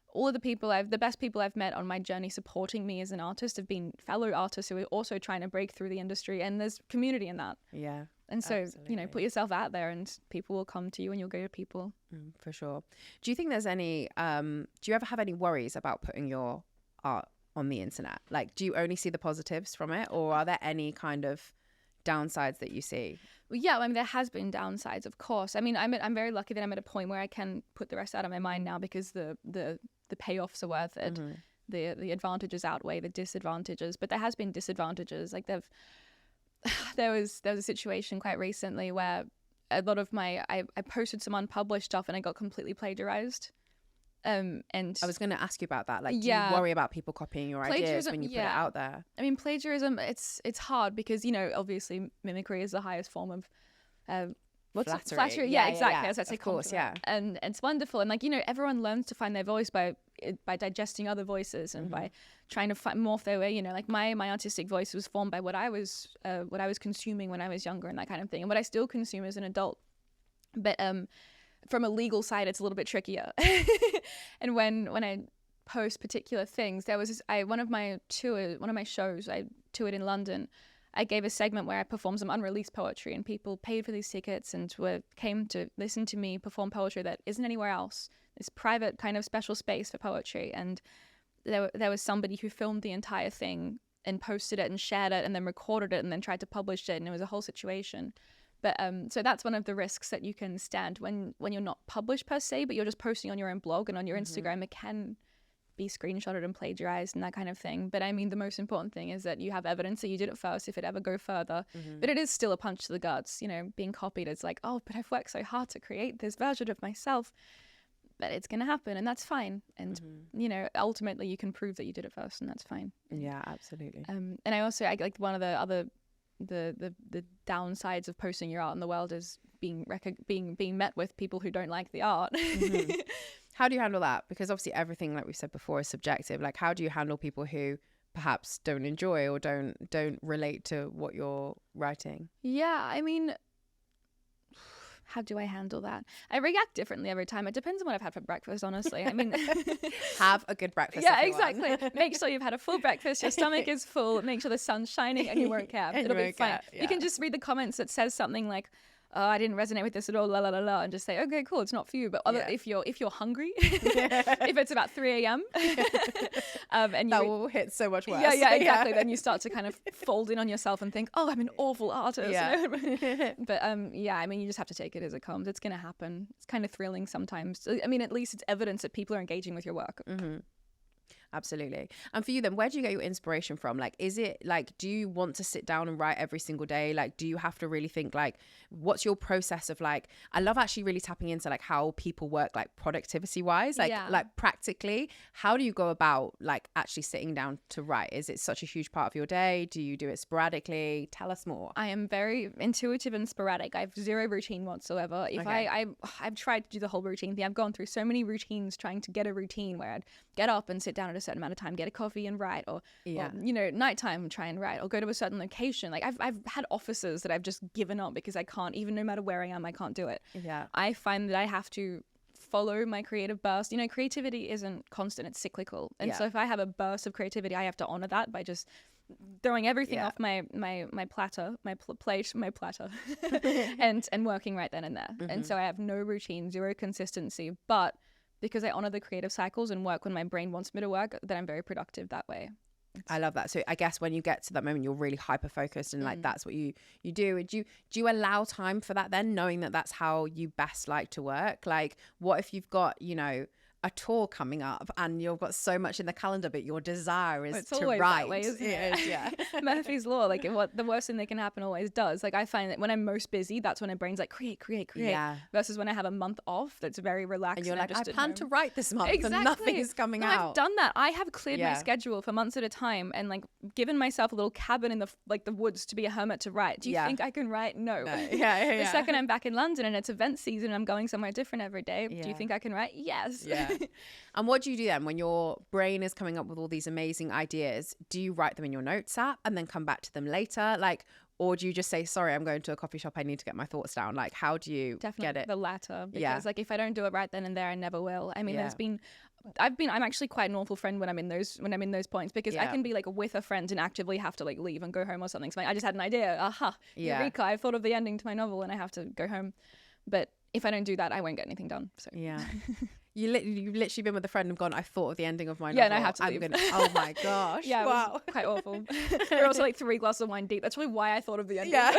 all of the best people I've met on my journey supporting me as an artist have been fellow artists who are also trying to break through the industry, and there's community in that. Yeah. And so, you know, put yourself out there and people will come to you and you'll go to people. For sure. Do you think there's any, do you ever have any worries about putting your art on the internet? Like, do you only see the positives from it, or are there any kind of downsides that you see? Well, yeah, I mean, there has been downsides, of course. I mean, I'm very lucky that I'm at a point where I can put the rest out of my mind now, because the payoffs are worth it. The advantages outweigh the disadvantages, but there has been disadvantages. Like there was a situation quite recently where a lot of I posted some unpublished stuff and I got completely plagiarized. And I was going to ask you about that. Like, do you worry about people copying your ideas when you put it out there? I mean, plagiarism, it's hard because, you know, obviously mimicry is the highest form of flattery. Yeah, exactly. As I say, of course, and it's wonderful. And, like, you know, everyone learns to find their voice by digesting other voices and by trying to morph their way. You know, like my artistic voice was formed by what I was consuming when I was younger and that kind of thing, and what I still consume as an adult. But from a legal side, it's a little bit trickier. And when I post particular things, there was one of my shows, I toured in London. I gave a segment where I performed some unreleased poetry, and people paid for these tickets and came to listen to me perform poetry that isn't anywhere else. This private kind of special space for poetry. And there was somebody who filmed the entire thing and posted it and shared it and then recorded it and then tried to publish it, and it was a whole situation. But so that's one of the risks that you can stand when you're not published per se, but you're just posting on your own blog and on your Instagram. It can be screenshotted and plagiarized and that kind of thing. But I mean, the most important thing is that you have evidence that you did it first, if it ever go further. But it is still a punch to the guts, you know, being copied. It's like, oh, but I've worked so hard to create this version of myself. But it's going to happen, and that's fine. And, you know, ultimately you can prove that you did it first, and that's fine. Yeah, absolutely. And I like one of the other, the downsides of posting your art in the world is being met with people who don't like the art. How do you handle that? Because obviously everything, like we said before, is subjective. Like, how do you handle people who perhaps don't enjoy or don't relate to what you're writing? Yeah, I mean, how do I handle that? I react differently every time. It depends on what I've had for breakfast, honestly. I mean, have a good breakfast. Yeah, everyone. Exactly. Make sure you've had a full breakfast. Your stomach is full. Make sure the sun's shining, and you won't care. It'll be fine. You can just read the comments that says something like, "Oh, I didn't resonate with this at all," la la la la, and just say, "Okay, cool, it's not for you." But if you're hungry, if it's about 3 a.m. And that will hit so much worse. Yeah, exactly. Then you start to kind of fold in on yourself and think, "Oh, I'm an awful artist." Yeah. But yeah, I mean, you just have to take it as it comes. It's gonna happen. It's kind of thrilling sometimes. I mean, at least it's evidence that people are engaging with your work. Absolutely. And for you then, where do you get your inspiration from? Like, is it like, do you want to sit down and write every single day? Like, do you have to really think, like, what's your process of, like, I love actually really tapping into like how people work, like productivity wise, like practically, how do you go about like actually sitting down to write? Is it such a huge part of your day? Do you do it sporadically? Tell us more. I am very intuitive and sporadic. I have zero routine whatsoever. If I've tried to do the whole routine thing. I've gone through so many routines trying to get a routine where I'd get up and sit down at a certain amount of time, get a coffee and write, or you know, nighttime try and write, or go to a certain location. Like I've had offices that I've just given up because I can't, even no matter where I am, I can't do it. I find that I have to follow my creative burst. You know, creativity isn't constant, it's cyclical. And so if I have a burst of creativity, I have to honor that by just throwing everything off my plate and working right then and there. And so I have no routine, zero consistency, but because I honor the creative cycles and work when my brain wants me to work, then I'm very productive that way. I love that. So I guess when you get to that moment, you're really hyper focused and like that's what you do. Do you allow time for that then, knowing that that's how you best like to work? Like, what if you've got, you know, a tour coming up and you've got so much in the calendar, but your desire is to write? That way, isn't it? Murphy's Law, like what the worst thing that can happen always does. Like I find that when I'm most busy, that's when my brain's like create. Versus when I have a month off, that's very relaxed. And you're like, I plan to write this month, exactly. and nothing is coming out. I've done that. I have cleared my schedule for months at a time and like given myself a little cabin in the woods to be a hermit to write. Do you think I can write? No. The second I'm back in London and it's event season and I'm going somewhere different every day, do you think I can write? Yes. And what do you do then when your brain is coming up with all these amazing ideas? Do you write them in your notes app and then come back to them later? Like, or do you just say, sorry, I'm going to a coffee shop, I need to get my thoughts down? Like, how do you get it? The latter. Because like if I don't do it right then and there, I never will. I mean, I'm actually quite an awful friend when I'm in those points, because I can be like with a friend and actively have to like leave and go home or something. So I just had an idea. Eureka, I thought of the ending to my novel and I have to go home. But if I don't do that, I won't get anything done. So You've literally been with a friend and gone, I thought of the ending of my novel. Yeah, and I have to leave. Oh my gosh. Yeah, wow. It was quite awful. We're also like 3 glasses of wine deep. That's really why I thought of the ending. Yeah.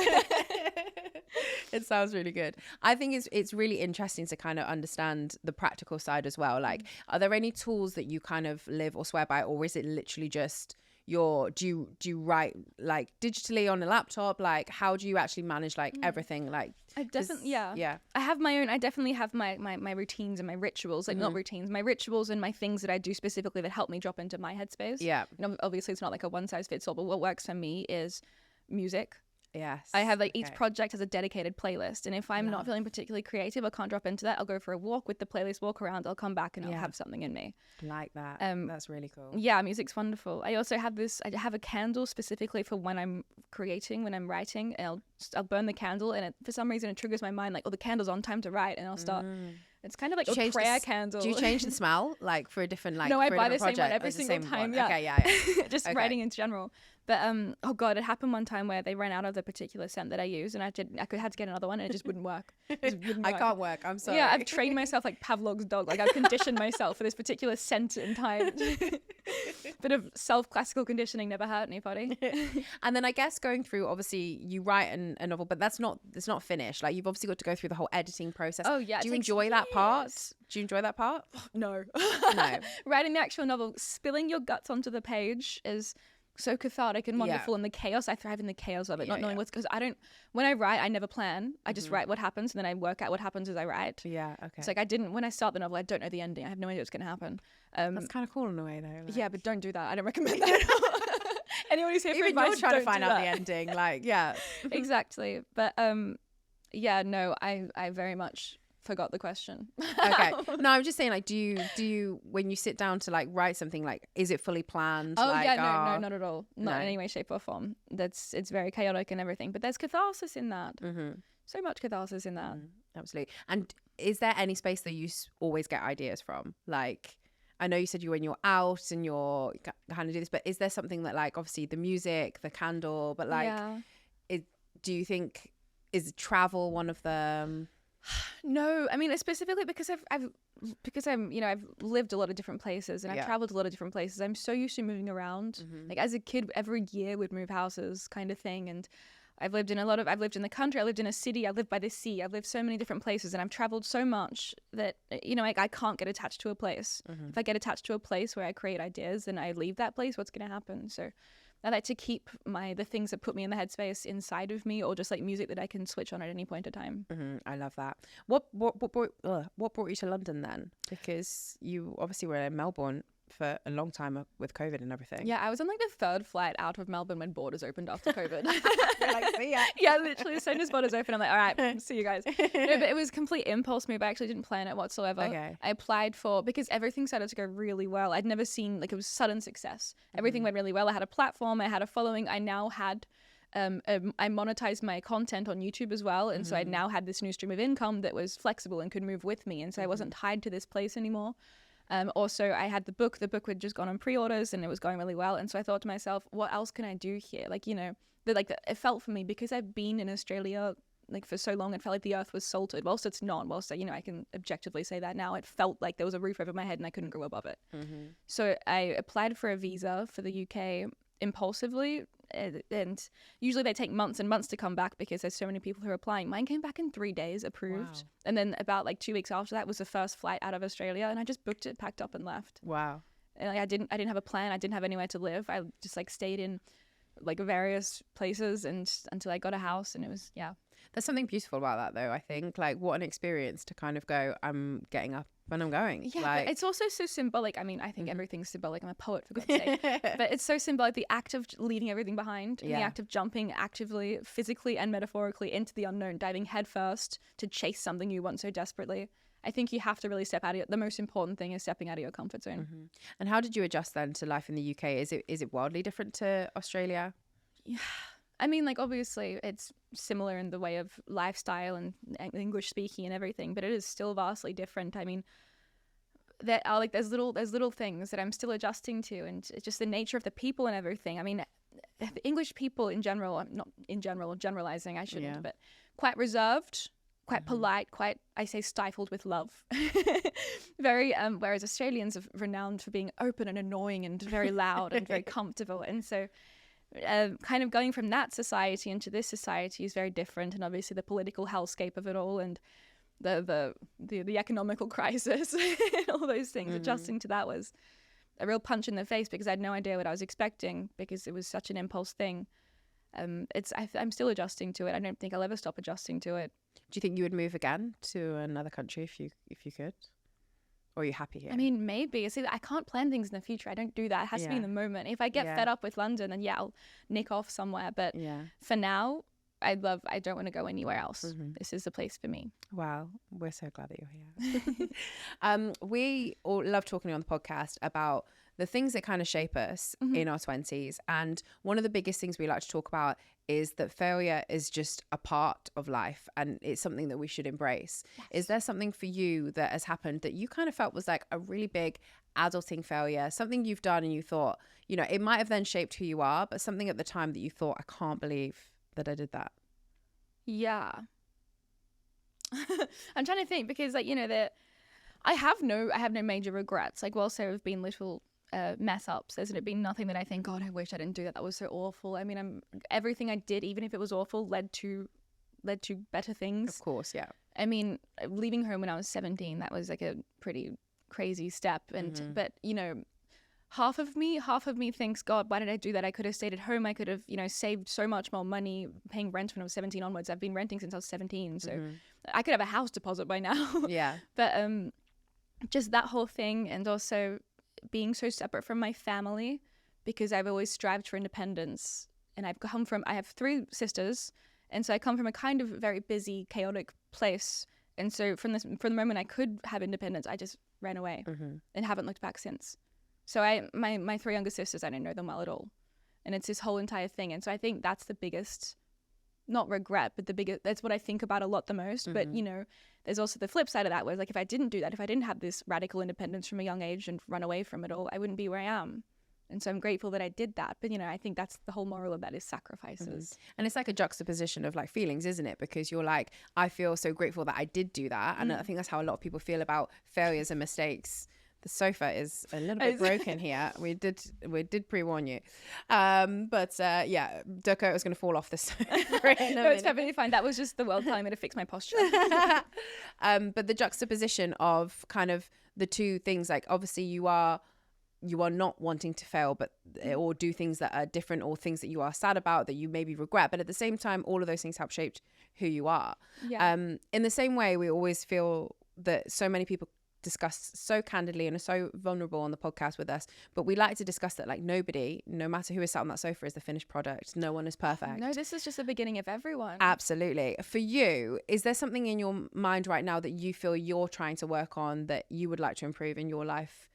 It sounds really good. I think it's really interesting to kind of understand the practical side as well. Like, are there any tools that you kind of live or swear by, or is it literally just do you write like digitally on a laptop? Like, how do you actually manage like everything? Like, I definitely I have my own. I definitely have my routines and my rituals. Like not routines, my rituals and my things that I do specifically that help me drop into my headspace. Yeah, you know, obviously it's not like a one size fits all, but what works for me is music. Yes. I have like each project has a dedicated playlist, and if I'm not feeling particularly creative, I can't drop into that. I'll go for a walk with the playlist, walk around, I'll come back and I'll have something in me. Like that. That's really cool. Yeah, music's wonderful. I also have I have a candle specifically for when I'm creating, when I'm writing, and I'll burn the candle, and for some reason it triggers my mind like, oh, the candle's on, time to write, and I'll start. It's kind of like a prayer candle. Do you change the smell like for a different like? No, I buy the project? same one every single time. Yeah. Okay, yeah. Just writing in general. But oh god, it happened one time where they ran out of the particular scent that I use, and I had to get another one, and it just wouldn't work. I can't work. I'm sorry. Yeah, I've trained myself like Pavlov's dog. Like I've conditioned myself for this particular scent and time. Bit of self-classical conditioning never hurt anybody. And then I guess going through, obviously you write a novel, but it's not finished. Like you've obviously got to go through the whole editing process. Oh yeah. Do you enjoy that part? Do you enjoy that part? No. No. Writing the actual novel, spilling your guts onto the page is so cathartic and wonderful. And the chaos, I thrive in the chaos of it, not knowing what's, because when I write, I never plan. I just write what happens, and then I work out what happens as I write. Yeah, okay. It's like when I start the novel, I don't know the ending. I have no idea what's going to happen. That's kind of cool in a way, though. Yeah, but don't do that. I don't recommend that. Anyone who's here for advice, you're trying to don't find do out that. the ending, like, yeah. Exactly. But yeah, no, I very much forgot the question. Okay. No, I'm just saying, like, do you when you sit down to like write something, like, is it fully planned? Oh like, yeah, no, not at all. Not No. in any way, shape or form. It's very chaotic and everything. But there's catharsis in that. So much catharsis in that. Absolutely. And is there any space that you always get ideas from? Like, I know you said when you're out and you're kind of do this, but is there something that, like, obviously the music, the candle, but like, do you think, is travel one of them? No, I mean, specifically because I've lived a lot of different places, and I've traveled a lot of different places. I'm so used to moving around. Like, as a kid, every year we'd move houses, kind of thing. And I've lived in the country, I lived in a city, I lived by the sea, I've lived so many different places, and I've traveled so much that, I can't get attached to a place. If I get attached to a place where I create ideas and I leave that place, what's going to happen? So I like to keep the things that put me in the headspace inside of me, or just like music that I can switch on at any point in time. I love that. What brought you to London then? Because you obviously were in Melbourne for a long time with COVID and everything. Yeah, I was on like the third flight out of Melbourne when borders opened after COVID. You're like, see ya. Yeah, literally as soon as borders open, I'm like, all right, see you guys. No, but it was a complete impulse move. I actually didn't plan it whatsoever. Okay. I applied because everything started to go really well. I'd never seen, like, it was sudden success. Everything went really well. I had a platform, I had a following. I now had I monetized my content on YouTube as well, and so I now had this new stream of income that was flexible and could move with me, and so I wasn't tied to this place anymore. Also, I had the book had just gone on pre-orders and it was going really well. And so I thought to myself, what else can I do here? Like, it felt for me, because I've been in Australia like for so long, it felt like the earth was salted. Whilst it's not, I can objectively say that now, it felt like there was a roof over my head and I couldn't go above it. So I applied for a visa for the UK impulsively, and usually they take months and months to come back because there's so many people who are applying. Mine came back in 3 days, approved. Wow. And then about like 2 weeks after that was the first flight out of Australia, and I just booked it, packed up and left. Wow. And I didn't have a plan. I didn't have anywhere to live. I just like stayed in like various places and until I got a house, and it was, yeah. There's something beautiful about that though, I think. Like, what an experience to kind of go, I'm getting up and I'm going. Yeah, like, but it's also so symbolic. I mean, I think everything's symbolic. I'm a poet, for God's sake. But it's so symbolic, the act of leaving everything behind, and the act of jumping actively, physically and metaphorically into the unknown, diving headfirst to chase something you want so desperately. I think you have to really step out of the most important thing is stepping out of your comfort zone. And how did you adjust then to life in the UK? Is it wildly different to Australia? Yeah. I mean, like, obviously it's similar in the way of lifestyle and English speaking and everything, but it is still vastly different. I mean, there are like there's little things that I'm still adjusting to, and it's just the nature of the people and everything. I mean, the English people in general, I'm not in general generalizing, I shouldn't, but quite reserved, quite polite, quite, I say, stifled with love. Very whereas Australians are renowned for being open and annoying and very loud and very comfortable, and so kind of going from that society into this society is very different. And obviously the political hellscape of it all, and the economical crisis and all those things, adjusting to that was a real punch in the face, because I had no idea what I was expecting, because it was such an impulse thing. I'm still adjusting to it. I don't think I'll ever stop adjusting to it. Do you think you would move again to another country if you could? Or are you happy here? I mean, maybe. See, I can't plan things in the future. I don't do that. It has to be in the moment. If I get fed up with London, then I'll nick off somewhere. But for now, I don't want to go anywhere else. This is the place for me. Wow. We're so glad that you're here. We all love talking on the podcast about the things that kind of shape us in our 20s. And one of the biggest things we like to talk about is that failure is just a part of life, and it's something that we should embrace. Yes. Is there something for you that has happened that you kind of felt was like a really big adulting failure, something you've done and you thought, it might have then shaped who you are, but something at the time that you thought, I can't believe that I did that? Yeah. I'm trying to think, because that I have no major regrets. Like, whilst there have been little mess ups, there's been nothing that I think, God, I wish I didn't do that. That was so awful. I mean, everything I did, even if it was awful, led to better things. Of course, yeah. I mean, leaving home when I was 17, that was like a pretty crazy step. And but you know, half of me thinks, God, why did I do that? I could have stayed at home. I could have, you know, saved so much more money paying rent when I was 17 onwards. I've been renting since I was 17, so I could have a house deposit by now. Yeah. But just that whole thing, and also being so separate from my family, because I've always strived for independence. And I have 3 sisters, and so I come from a kind of very busy, chaotic place. And so from the moment I could have independence, I just ran away and haven't looked back since. So my 3 younger sisters, I don't know them well at all. And it's this whole entire thing. And so I think that's the biggest, not regret, but that's what I think about a lot the most. But, you know, there's also the flip side of that, where like, if I didn't do that, if I didn't have this radical independence from a young age and run away from it all, I wouldn't be where I am. And so I'm grateful that I did that. But, you know, I think that's the whole moral of that is sacrifices. And it's like a juxtaposition of like feelings, isn't it? Because you're like, I feel so grateful that I did do that. And I think that's how a lot of people feel about failures and mistakes. The sofa is a little bit broken here. We did pre-warn you. Yeah, Dakota was going to fall off this sofa. No, it's perfectly fine. That was just the world telling me to fix my posture. But the juxtaposition of kind of the two things, like obviously you are not wanting to fail, but or do things that are different, or things that you are sad about that you maybe regret, but at the same time all of those things help shape who you are. In the same way, we always feel that so many people discuss so candidly and are so vulnerable on the podcast with us, but we like to discuss that like nobody, no matter who is sat on that sofa, is the finished product. No one is perfect. No, this is just the beginning of everyone. Absolutely. For you, is there something in your mind right now that you feel you're trying to work on, that you would like to improve in your life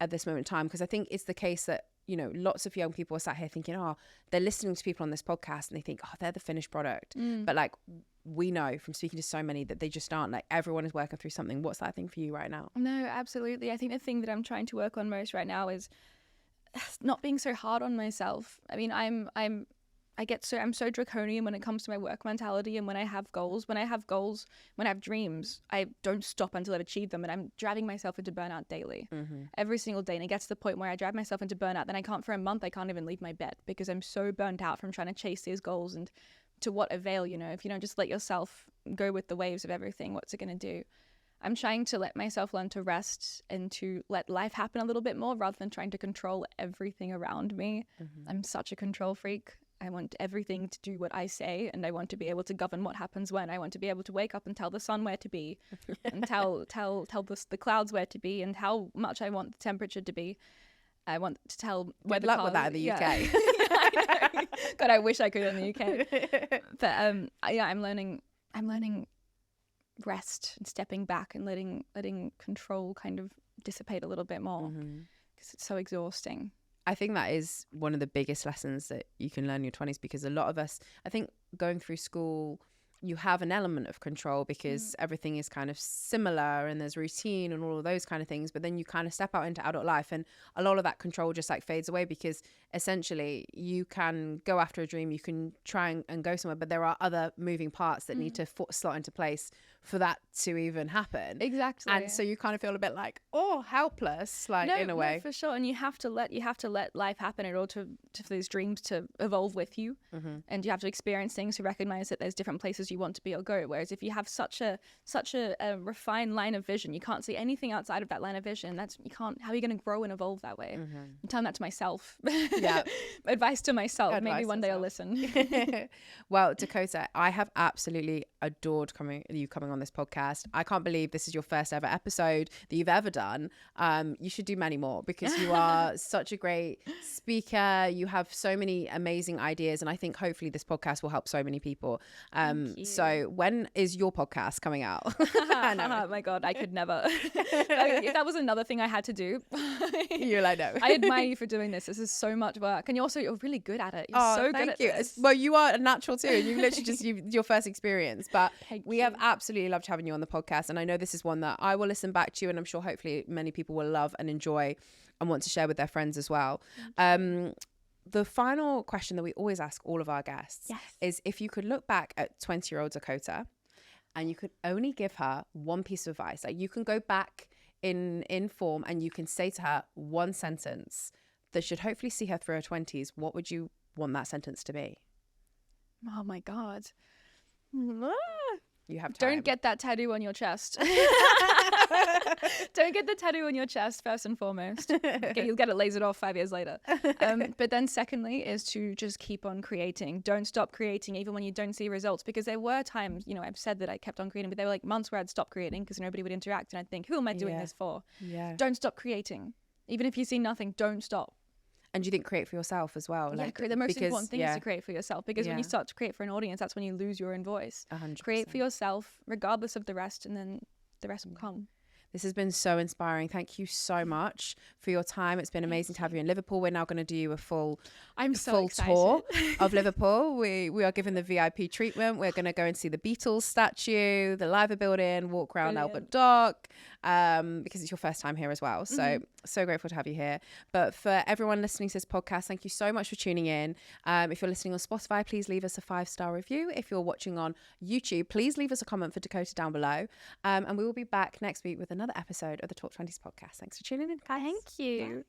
at this moment in time? Because I think it's the case that, you know, lots of young people are sat here thinking, oh, they're listening to people on this podcast and they think, oh, they're the finished product. But like, we know from speaking to so many that they just aren't. Like, everyone is working through something. What's that thing for you right now? No, absolutely. I think the thing that I'm trying to work on most right now is not being so hard on myself. I mean, I'm so draconian when it comes to my work mentality, and when I have goals, when I have dreams, I don't stop until I've achieved them, and I'm driving myself into burnout daily, every single day. And it gets to the point where I drive myself into burnout, then for a month I can't even leave my bed, because I'm so burnt out from trying to chase these goals. And to what avail, you know, if you don't just let yourself go with the waves of everything, what's it going to do? I'm trying to let myself learn to rest and to let life happen a little bit more, rather than trying to control everything around me. I'm such a control freak. I want everything to do what I say, and I want to be able to govern what happens when. I want to be able to wake up and tell the sun where to be, and tell the clouds where to be, and how much I want the temperature to be. I want to tell where Good luck with that in the UK. I know. God, I wish I could in the UK. But I'm learning rest and stepping back and letting control kind of dissipate a little bit more, because it's so exhausting. I think that is one of the biggest lessons that you can learn in your 20s, because a lot of us, I think, going through school, you have an element of control because everything is kind of similar and there's routine and all of those kind of things. But then you kind of step out into adult life and a lot of that control just like fades away, because essentially you can go after a dream, you can try and go somewhere, but there are other moving parts that need to slot into place for that to even happen. Exactly. And so you kind of feel a bit like, oh, helpless, like in a way. No, for sure. And you have to let life happen in order for these dreams to evolve with you. And you have to experience things to recognize that there's different places you want to be or go. Whereas if you have such a refined line of vision, you can't see anything outside of that line of vision. How are you going to grow and evolve that way? I'm telling that to myself. Yeah. Advice to myself. Maybe one day I'll listen. Well, Dakota, I have absolutely adored you coming on this podcast. I can't believe this is your first ever episode that you've ever done. You should do many more, because you are such a great speaker. You have so many amazing ideas, and I think hopefully this podcast will help so many people. So when is your podcast coming out? Oh my God, I could never. If that was another thing I had to do. You're like, no. I admire you for doing this. This is so much work, and you're really good at it. You're so good at this. Well, you are a natural too, and you've literally just your first experience. But we have absolutely loved having you on the podcast, and I know this is one that I will listen back to, and I'm sure hopefully many people will love and enjoy and want to share with their friends as well. The final question that we always ask all of our guests is, if you could look back at 20-year-old Dakota and you could only give her one piece of advice, like you can go back in form and you can say to her one sentence that should hopefully see her through her 20s, what would you want that sentence to be? Oh my God. You have time. Don't get that tattoo on your chest. Don't get the tattoo on your chest first and foremost. Okay, you'll get it lasered off 5 years later. But then secondly is to just keep on creating. Don't stop creating even when you don't see results, because there were times, you know, I've said that I kept on creating, but there were like months where I'd stop creating because nobody would interact, and I'd think, who am I doing this for? Yeah. Don't stop creating. Even if you see nothing, don't stop. And do you think create for yourself as well? Yeah, the most important thing is to create for yourself, because when you start to create for an audience, that's when you lose your own voice. 100%. Create for yourself, regardless of the rest, and then the rest will come. This has been so inspiring. Thank you so much for your time. It's been amazing to have you in Liverpool. We're now going to do a full tour of Liverpool. We are given the VIP treatment. We're going to go and see the Beatles statue, the Liver building, walk around Albert Dock, because it's your first time here as well. So so grateful to have you here. But for everyone listening to this podcast, thank you so much for tuning in. If you're listening on Spotify, please leave us a 5-star review. If you're watching on YouTube, please leave us a comment for Dakota down below. And we will be back next week with another episode of the Talk Twenties podcast. Thanks for tuning in, guys. Thank you.